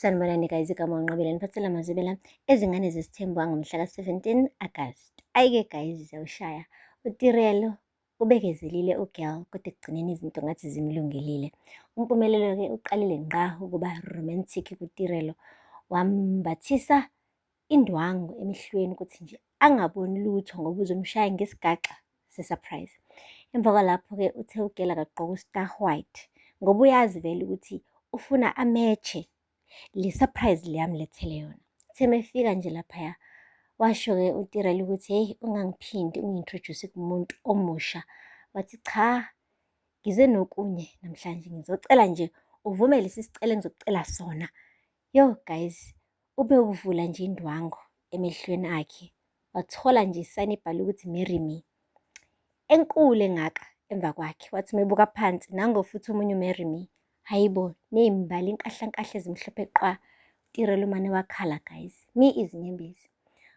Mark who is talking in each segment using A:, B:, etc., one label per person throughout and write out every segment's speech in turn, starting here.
A: Sanibonani guys, igama uNqobela niphathela amazwibela ezingane zesithembu ngomhla ka-17 August. Ayike guys, ziyawushaya. UTirelo ubekezelile ugirl kodwa ekugcineni izinto ngathi zimlungelile. Umpumelelo-ke uqalile ngqa ukuba romantic kuTirelo. Wambathisa indwangu emehlweni ukuthi nje angaboni lutho ngoba uzomshaya ngesigaxa se-surprise. Emva kwalapho-ke uthe ugirl akagqoka u-star white ngoba uyazi vele ukuthi ufuna ameche le surprise le yamlethele yona. Uthe mefika nje laphaya washo-ke uTirelo ukuthi heyi, ungangiphindi ungi-introduce kumuntu omusha. Wathi cha, ngize nokunye namhlanje, ngizocela nje uvume lesi sicelo engizokucela sona. Yo guys, ube uvula nje indwangu emehlweni akhe wathola nje isayini ebhalwe ukuthi marry me enkulu engaka emva kwakhe. Wathi mebuka phansi nango futhi omunye marry me. Hayibo, ney'mbali inkahlankahla ezimhlophe qwa. uTirelo umane wakhala guys, mi izinyembezi.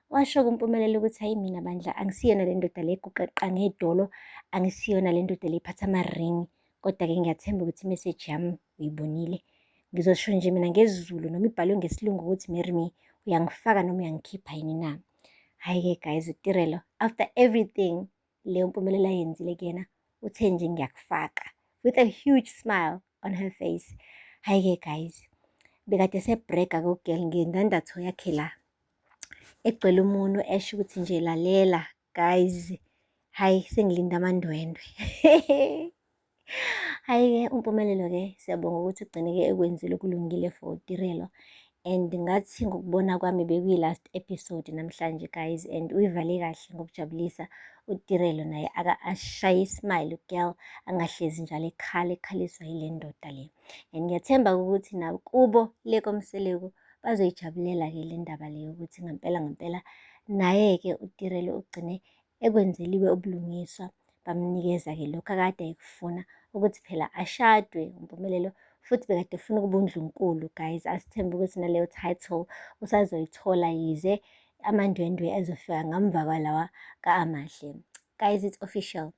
A: Washo kuMpumelelo ukuthi hayi mina bandla angisiyona le ndoda le eguqeqa ngedolo, angisiyona le ndoda le iphatha amaringi. Kodwa-ke ngiyathemba ukuthi imeseji yami uyibonile. Ngizosho nje mina ngesiZulu noma ibhalwe ngesiLungu ukuthi marry me, uyangifaka noma uyangikhipha yini na? Hhayi-ke guys, uTirelo after everything leyo Mpumelelo ayenzile kuyena uthe nje ngiyakufaka with a huge smile on her face. Hhayi-ke guys, bekade sebrega-ke ugirl ngendandatho yakhe la egcwele umunwe esho ukuthi nje lalela guys, hayi sengilinda amandwendwe. Hhayi-ke uMpumelelo-ke siyabonga ukuthi ugcine-ke ekwenzile okulungile for uTirelo, and ngathi ngokubona kwami bekuyi-last episode namhlanje guys, and uyivale kahle ngokujabulisa. uTirelo naye ashaye ismile ugirl, angahlezi njalo ekhaliswa yile ndoda le. And ngiyathemba ukuthi nakubo le koMseleku bazoyijabulela-ke le ndaba le yokuthi ngampela naye-ke uTirelo ugcine ekwenzeliwe ubulungiswa. Bamnikeza-ke lokhu akade ekufuna ukuthi phela ashadwe uMpumelelo, futhi bekade efuna ukuba uNdlunkulu guys. Asithembe ukuthi naleyo title usazoyithola yize amandwendwe ezofika ngamva kwalawa ka-Amahle. Guys, it's official,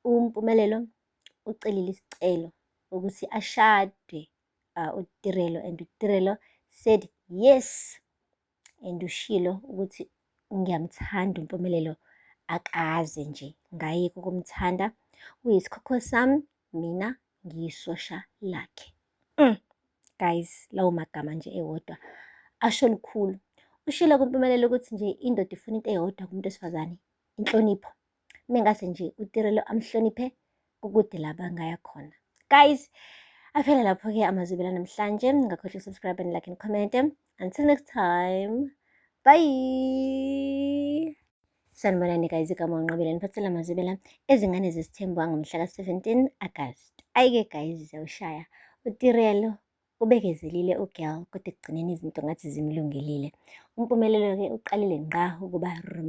A: uMpumelelo ucelile isicelo ukuthi ashadwe uTirelo, and uTirelo said yes, and ushilo ukuthi ngiyamthanda uMpumelelo, akaze nje ngayeki ukumthanda. Uyisikhokho sami, mina ngiyisosha lakhe. Guys, lawo magama nje ewodwa asho lukhulu. Ushilo kuMpumelelo ukuthi nje indoda ifuna into eyodwa kumuntu wesifazane, inhlonipho. Mengase nje uTirelo amhloniphe kukude la bangaya khona. Guys, aphela lapho-ke amazwibela namhlanje. Ngakhohlwa ukusubscribe and like and comment. Until next time, bye. Sanibonani guys, igama uNqobela niphathela amazwibela ezingane zesithembu ngomhla ka-17 August. Ayike guys, ziyawushaya. uTirelo ubekezelile ugirl kodwa ekugcineni izinto ngathi zimlungelile. Umpumelelo-ke uqalile ngqa ukuba